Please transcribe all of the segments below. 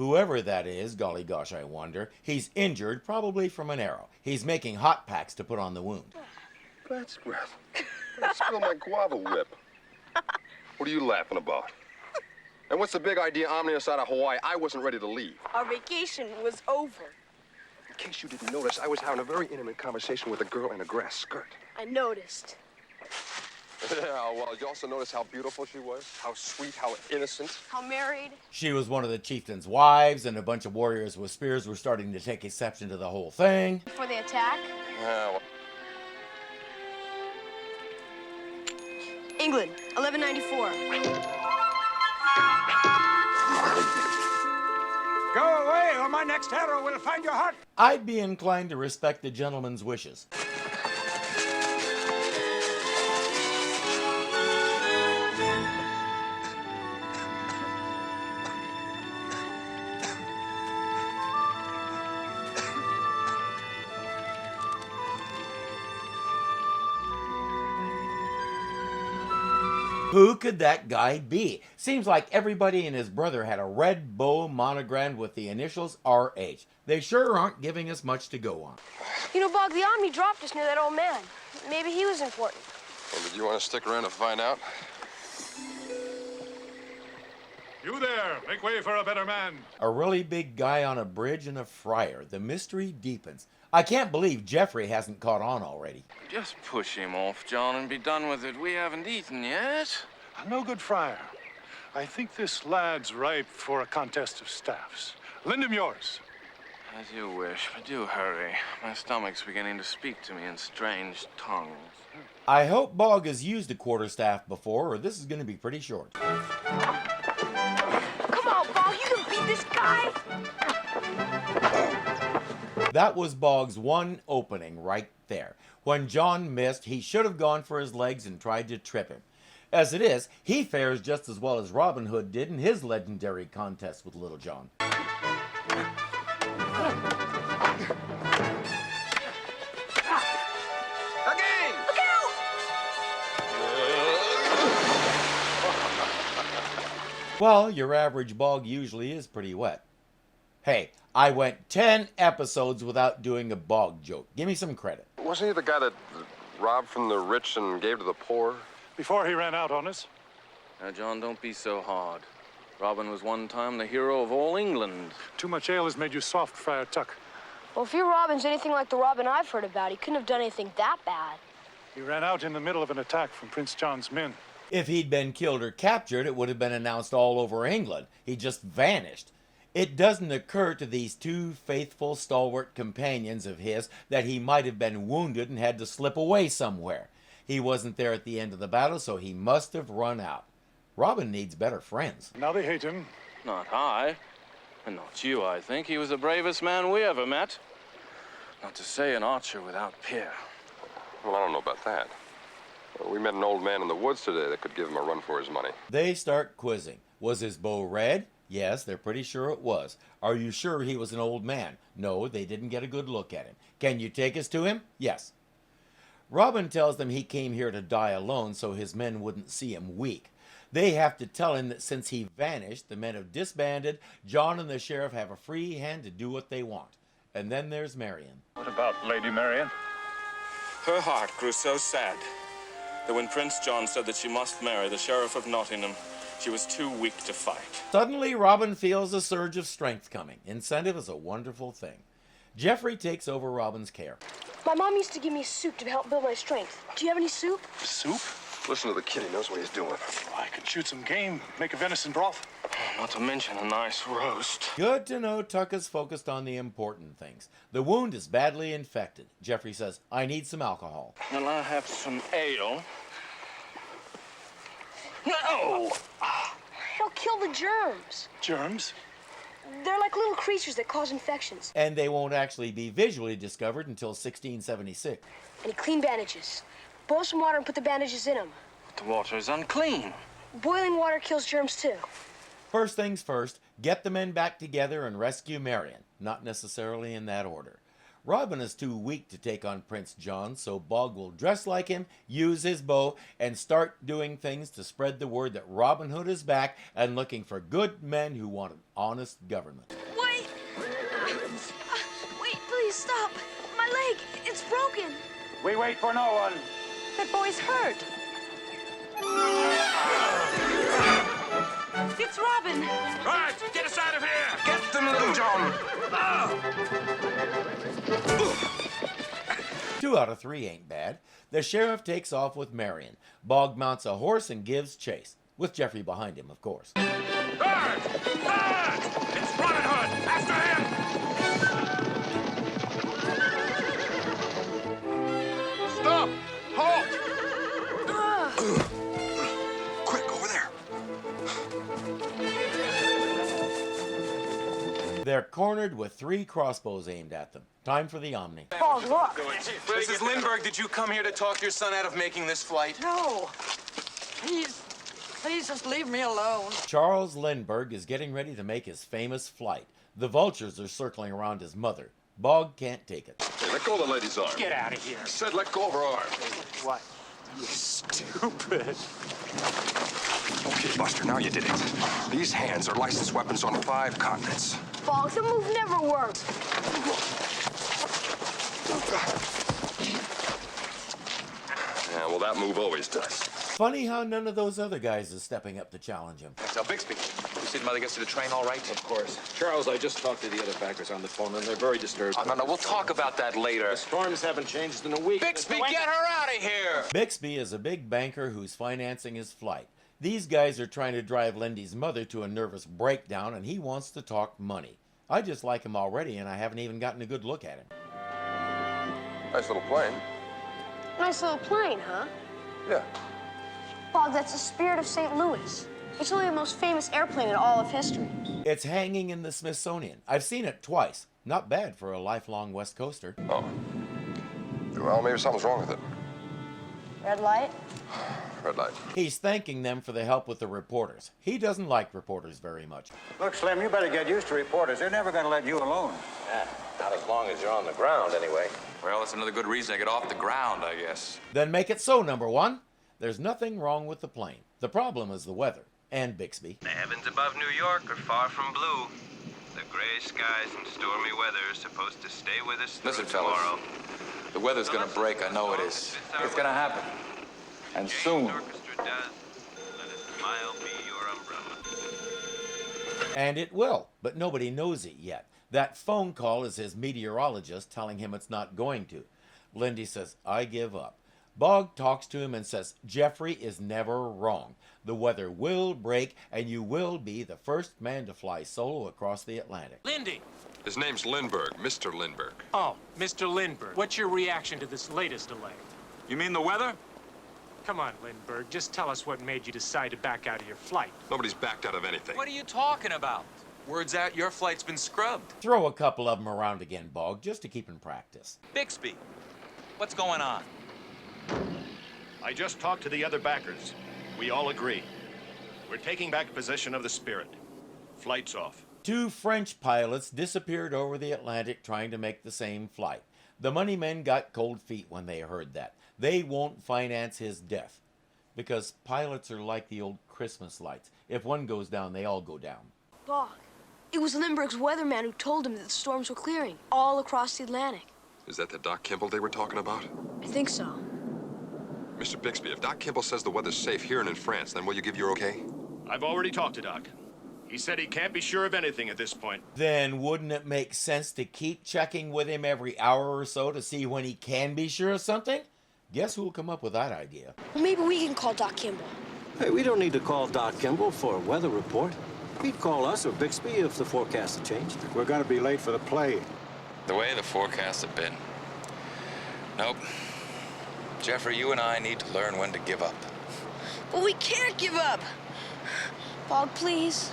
Whoever that is, golly gosh, I wonder. He's injured, probably from an arrow. He's making hot packs to put on the wound. Bat's breath. I spilled my guava whip. What are you laughing about? And what's the big idea omni us out of Hawaii? I wasn't ready to leave. Our vacation was over. In case you didn't notice, I was having a very intimate conversation with a girl in a grass skirt. I noticed. Yeah, well, you also notice how beautiful she was? How sweet, how innocent. How married? She was one of the chieftain's wives, and a bunch of warriors with spears were starting to take exception to the whole thing. Before they attack? Yeah, well. England, 1194. Go away, or my next arrow will find your heart. I'd be inclined to respect the gentleman's wishes. Who could that guy be? Seems like everybody and his brother had a red bow monogrammed with the initials RH. They sure aren't giving us much to go on. You know, Bogg, the Omni dropped us near that old man. Maybe he was important. Well, did you want to stick around to find out? You there, make way for a better man. A really big guy on a bridge and a friar. The mystery deepens. I can't believe Jeffrey hasn't caught on already. Just push him off, John, and be done with it. We haven't eaten yet. No good friar. I think this lad's ripe for a contest of staffs. Lend him yours. As you wish, but do hurry. My stomach's beginning to speak to me in strange tongues. I hope Bogg has used a quarterstaff before, or this is going to be pretty short. Come on, Bogg, you can beat this guy. That was Bogg's one opening right there. When John missed, he should have gone for his legs and tried to trip him. As it is, he fares just as well as Robin Hood did in his legendary contest with Little John. Again! Look out! Well, your average Bogg usually is pretty wet. Hey, I went 10 episodes without doing a Bogg joke. Give me some credit. Wasn't he the guy that robbed from the rich and gave to the poor? Before he ran out on us. Now, John, don't be so hard. Robin was one time the hero of all England. Too much ale has made you soft, Friar Tuck. Well, if your Robin's anything like the Robin I've heard about, he couldn't have done anything that bad. He ran out in the middle of an attack from Prince John's men. If he'd been killed or captured, it would have been announced all over England. He just vanished. It doesn't occur to these two faithful, stalwart companions of his that he might have been wounded and had to slip away somewhere. He wasn't there at the end of the battle, so he must have run out. Robin needs better friends. Now they hate him. Not I. And not you, I think. He was the bravest man we ever met. Not to say an archer without peer. Well, I don't know about that. We met an old man in the woods today that could give him a run for his money. They start quizzing. Was his bow red? Yes, they're pretty sure it was. Are you sure he was an old man? No, they didn't get a good look at him. Can you take us to him? Yes. Robin tells them he came here to die alone so his men wouldn't see him weak. They have to tell him that since he vanished, the men have disbanded. John and the sheriff have a free hand to do what they want. And then there's Marian. What about Lady Marian? Her heart grew so sad that when Prince John said that she must marry the Sheriff of Nottingham, she was too weak to fight. Suddenly, Robin feels a surge of strength coming. Incentive is a wonderful thing. Jeffrey takes over Robin's care. My mom used to give me soup to help build my strength. Do you have any soup? Soup? Listen to the kid, he knows what he's doing. I could shoot some game, make a venison broth. Not to mention a nice roast. Good to know Tuck is focused on the important things. The wound is badly infected. Jeffrey says, I need some alcohol. Well, I'll have some ale. No! It'll kill the germs. Germs? They're like little creatures that cause infections. And they won't actually be visually discovered until 1676. I need clean bandages. Boil some water and put the bandages in them. The water is unclean. Boiling water kills germs too. First things first, get the men back together and rescue Marian. Not necessarily in that order. Robin is too weak to take on Prince John, so Bogg will dress like him, use his bow, and start doing things to spread the word that Robin Hood is back and looking for good men who want an honest government. Wait! Wait, please stop! My leg, it's broken! We wait for no one. That boy's hurt. It's Robin! Right, get us out of here! Get them, Little John! 2 out of 3 ain't bad. The sheriff takes off with Marian. Bogg mounts a horse and gives chase, with Geoffrey behind him, of course. Guard! Guard! It's Robin Hood! After him! Stop! Halt! Quick, over there. They're cornered with 3 crossbows aimed at them. Time for the Omni. Bogg, look. Mrs. Lindbergh, did you come here to talk your son out of making this flight? No. Please just leave me alone. Charles Lindbergh is getting ready to make his famous flight. The vultures are circling around his mother. Bogg can't take it. Hey, let go of the lady's arm. Get out of here. I said let go of her arm. What? You stupid. Okay, Buster, now you did it. These hands are licensed weapons on 5 continents. Bogg, the move never worked. Yeah, well, that move always does. Funny how none of those other guys is stepping up to challenge him. Now, Bixby, you see the mother gets to the train all right? Of course. Charles, I just talked to the other backers on the phone, and they're very disturbed. Oh, no, we'll talk about that later. The storms haven't changed in a week. Bixby, get her out of here! Bixby is a big banker who's financing his flight. These guys are trying to drive Lindy's mother to a nervous breakdown, and he wants to talk money. I just like him already, and I haven't even gotten a good look at him. Nice little plane. Nice little plane, huh? Yeah. Bogg, that's the Spirit of St. Louis. It's only the most famous airplane in all of history. It's hanging in the Smithsonian. I've seen it twice. Not bad for a lifelong West Coaster. Oh. Well, maybe something's wrong with it. Red light? Red light. He's thanking them for the help with the reporters. He doesn't like reporters very much. Look, Slim, you better get used to reporters. They're never going to let you alone. Not as long as you're on the ground, anyway. Well, that's another good reason to get off the ground, I guess. Then make it so, number 1. There's nothing wrong with the plane. The problem is the weather. And Bixby. The heavens above New York are far from blue. The gray skies and stormy weather are supposed to stay with us through Listen, tomorrow. fellas, the weather's going to break. I know it is. It's going to happen. And soon. Orchestra does. Let a smile be your umbrella. And it will, but nobody knows it yet. That phone call is his meteorologist telling him it's not going to. Lindy says, I give up. Bogg talks to him and says, Geoffrey is never wrong. The weather will break, and you will be the first man to fly solo across the Atlantic. Lindy! His name's Lindbergh, Mr. Lindbergh. Oh, Mr. Lindbergh. What's your reaction to this latest delay? You mean the weather? Come on, Lindbergh. Just tell us what made you decide to back out of your flight. Nobody's backed out of anything. What are you talking about? Word's out, your flight's been scrubbed. Throw a couple of them around again, Bogg, just to keep in practice. Bixby, what's going on? I just talked to the other backers. We all agree. We're taking back possession of the Spirit. Flight's off. 2 French pilots disappeared over the Atlantic trying to make the same flight. The money men got cold feet when they heard that. They won't finance his death. Because pilots are like the old Christmas lights. If one goes down, they all go down. Bogg, it was Lindbergh's weatherman who told him that the storms were clearing all across the Atlantic. Is that the Doc Kimball they were talking about? I think so. Mr. Bixby, if Doc Kimball says the weather's safe here and in France, then will you give your okay? I've already talked to Doc. He said he can't be sure of anything at this point. Then wouldn't it make sense to keep checking with him every hour or so to see when he can be sure of something? Guess who'll come up with that idea? Well, maybe we can call Doc Kimball. Hey, we don't need to call Doc Kimball for a weather report. He'd call us or Bixby if the forecast had changed. We're gonna be late for the play. The way the forecasts have been. Nope. Geoffrey, you and I need to learn when to give up. But we can't give up. Bogg, please.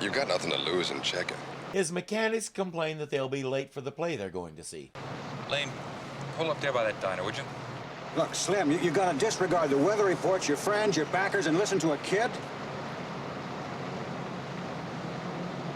You've got nothing to lose in checking. His mechanics complain that they'll be late for the play they're going to see. Lane, pull up there by that diner, would you? Look, Slim, you gotta disregard the weather reports, your friends, your backers, and listen to a kid?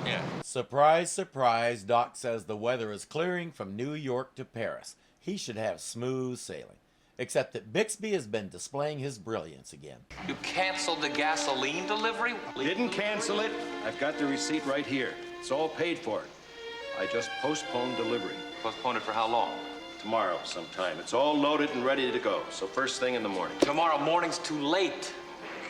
Yeah. Surprise, surprise, Doc says the weather is clearing from New York to Paris. He should have smooth sailing. Except that Bixby has been displaying his brilliance again. You canceled the gasoline delivery? Didn't cancel it. I've got the receipt right here. It's all paid for. I just postponed delivery. Postponed it for how long? Tomorrow sometime. It's all loaded and ready to go. So first thing in the morning. Tomorrow morning's too late.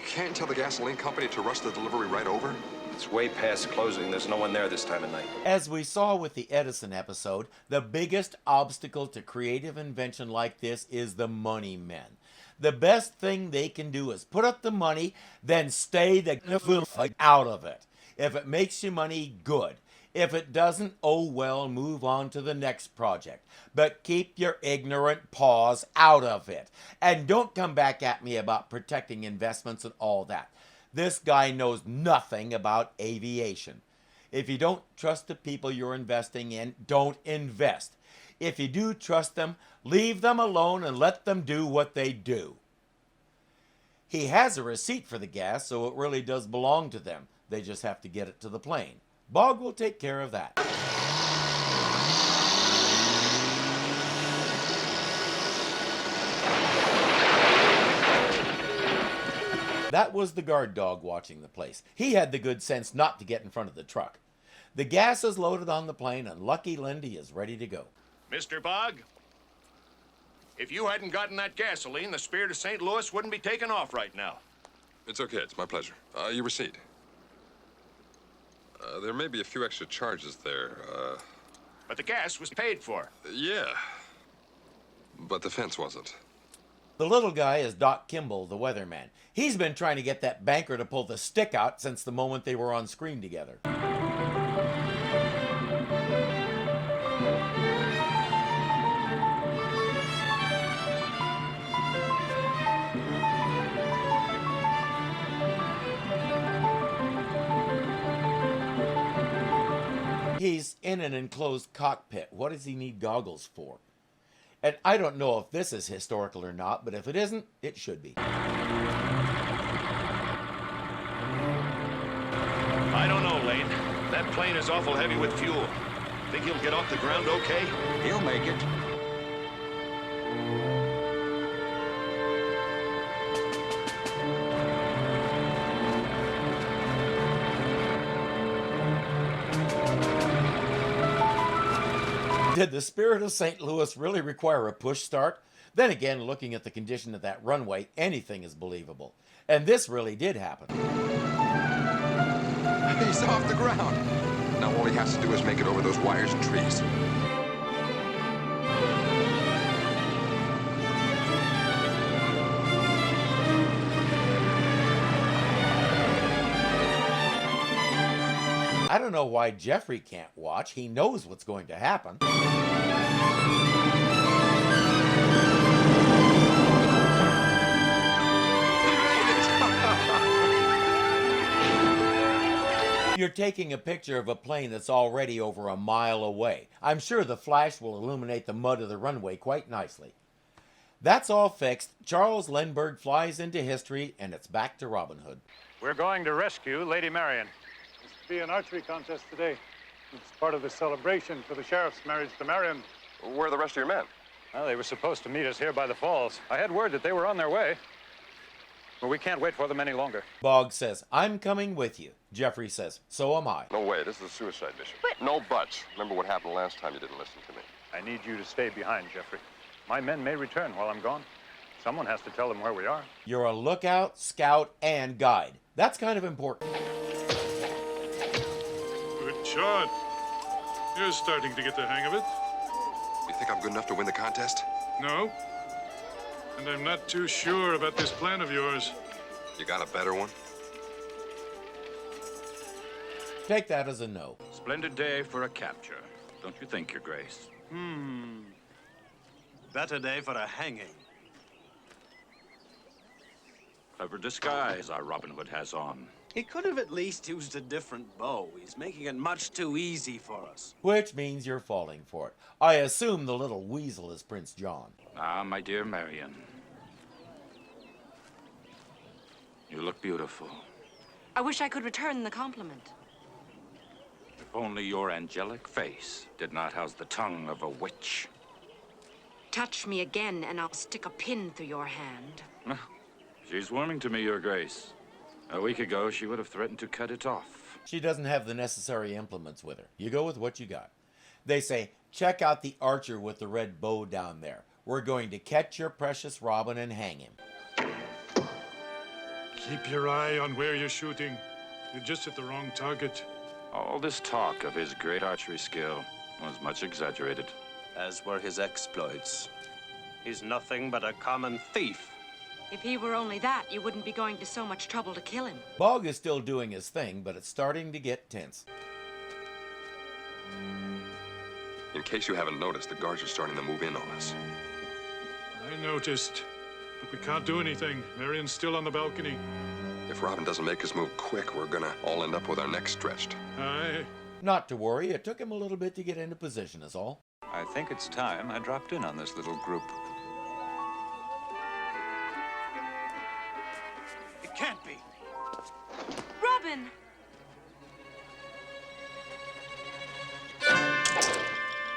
Can't tell the gasoline company to rush the delivery right over? It's way past closing. There's no one there this time of night. As we saw with the Edison episode, the biggest obstacle to creative invention like this is the money men. The best thing they can do is put up the money, then stay the f out of it. If it makes you money, good. If it doesn't, oh well, move on to the next project. But keep your ignorant paws out of it. And don't come back at me about protecting investments and all that. This guy knows nothing about aviation. If you don't trust the people you're investing in, don't invest. If you do trust them, leave them alone and let them do what they do. He has a receipt for the gas, so it really does belong to them. They just have to get it to the plane. Bogg will take care of that. That was the guard dog watching the place. He had the good sense not to get in front of the truck. The gas is loaded on the plane, and Lucky Lindy is ready to go. Mr. Bogg, if you hadn't gotten that gasoline, the Spirit of St. Louis wouldn't be taking off right now. It's okay. It's my pleasure. Your receipt. There may be a few extra charges there. But the gas was paid for. Yeah. But the fence wasn't. The little guy is Doc Kimball, the weatherman. He's been trying to get that banker to pull the stick out since the moment they were on screen together. He's in an enclosed cockpit. What does he need goggles for? And I don't know if this is historical or not, but if it isn't, it should be. I don't know, Lane. That plane is awful heavy with fuel. Think he'll get off the ground okay? He'll make it. Did the Spirit of St. Louis really require a push start? Then again, looking at the condition of that runway, anything is believable. And this really did happen. He's off the ground. Now all he has to do is make it over those wires and trees. I don't know why Jeffrey can't watch. He knows what's going to happen. You're taking a picture of a plane that's already over a mile away. I'm sure the flash will illuminate the mud of the runway quite nicely. That's all fixed. Charles Lindbergh flies into history, and it's back to Robin Hood. We're going to rescue Lady Marian. There's to be an archery contest today. It's part of the celebration for the sheriff's marriage to Marian. Where are the rest of your men? Well, they were supposed to meet us here by the falls. I had word that they were on their way. But we can't wait for them any longer. Bogg says, I'm coming with you. Jeffrey says, so am I. No way. This is a suicide mission. No buts. Remember what happened last time you didn't listen to me. I need you to stay behind, Jeffrey. My men may return while I'm gone. Someone has to tell them where we are. You're a lookout, scout, and guide. That's kind of important. Good shot. You're starting to get the hang of it. You think I'm good enough to win the contest? No. And I'm not too sure about this plan of yours. You got a better one? Take that as a no. Splendid day for a capture, don't you think, Your Grace? Better day for a hanging. Clever disguise our Robin Hood has on. He could have at least used a different bow. He's making it much too easy for us. Which means you're falling for it. I assume the little weasel is Prince John. Ah, my dear Marian. You look beautiful. I wish I could return the compliment. only your angelic face did not house the tongue of a witch. Touch me again, and I'll stick a pin through your hand. She's warming to me, Your Grace. A week ago, she would have threatened to cut it off. She doesn't have the necessary implements with her. You go with what you got. They say, check out the archer with the red bow down there. We're going to catch your precious Robin and hang him. Keep your eye on where you're shooting. You're just at the wrong target. All this talk of his great archery skill was much exaggerated. As were his exploits. He's nothing but a common thief. If he were only that, you wouldn't be going to so much trouble to kill him. Bogg is still doing his thing, but it's starting to get tense. In case you haven't noticed, the guards are starting to move in on us. I noticed, but we can't do anything. Marian's still on the balcony. If Robin doesn't make his move quick, we're gonna all end up with our necks stretched. Aye. Not to worry, it took him a little bit to get into position is all. I think it's time I dropped in on this little group. It can't be. Robin!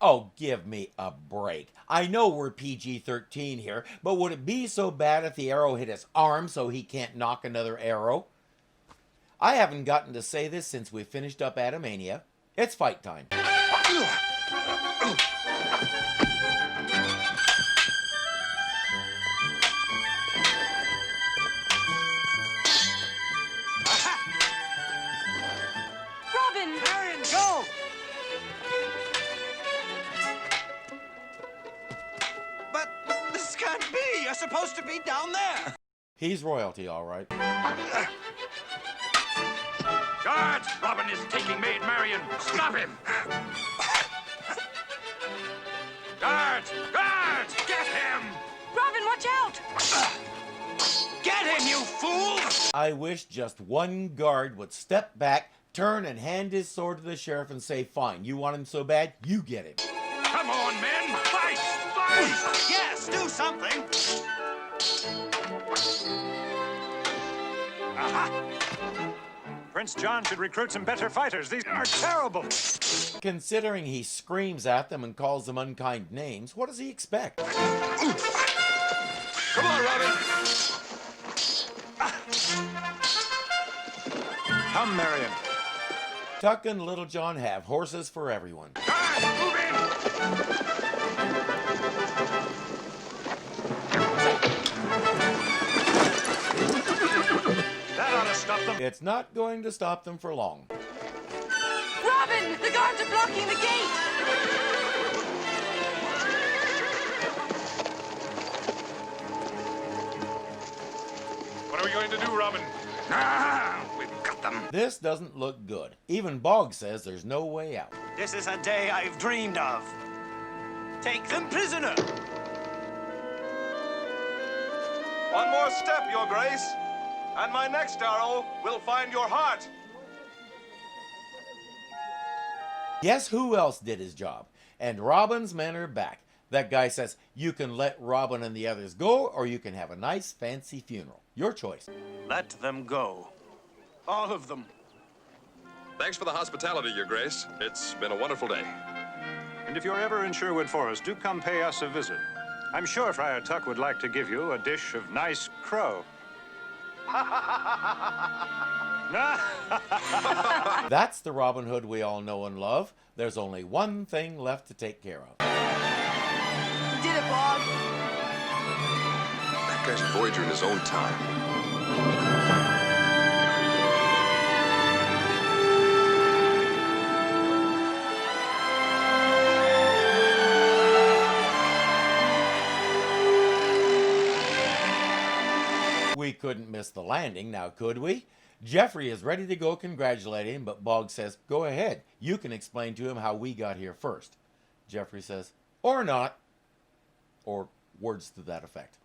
Oh, give me a break. I know we're PG-13 here, but would it be so bad if the arrow hit his arm so he can't knock another arrow? I haven't gotten to say this since we finished up Atomania. It's fight time. Robin! Marian, go! But this can't be. You're supposed to be down there. He's royalty, all right. Guards! Robin is taking Maid Marian! Stop him! Guards! Guards! Get him! Robin, watch out! Get him, you fool! I wish just one guard would step back, turn and hand his sword to the sheriff and say, fine, you want him so bad, you get him. Come on, men! Fight! Fight! Yes, do something! Prince John should recruit some better fighters. These are terrible. Considering he screams at them and calls them unkind names, what does he expect? Come on, Robin! Come, Marian. Tuck and Little John have horses for everyone. Guards, move in! That ought to stop them. It's not going to stop them for long. Robin! The guards are blocking the gate! What are we going to do, Robin? We've got them. This doesn't look good. Even Bogg says there's no way out. This is a day I've dreamed of. Take them prisoner. One more step, Your Grace, and my next arrow will find your heart. Guess who else did his job? And Robin's men are back. That guy says, you can let Robin and the others go, or you can have a nice fancy funeral. Your choice. Let them go. All of them. Thanks for the hospitality, Your Grace. It's been a wonderful day. And if you're ever in Sherwood Forest, do come pay us a visit. I'm sure Friar Tuck would like to give you a dish of nice crow. That's the Robin Hood we all know and love. There's only one thing left to take care of. You did it, Bogg. That guy's a Voyager in his own time. We couldn't miss the landing, now could we? Jeffrey is ready to go congratulate him, but Bogg says, go ahead. You can explain to him how we got here first. Jeffrey says, or not. Or words to that effect.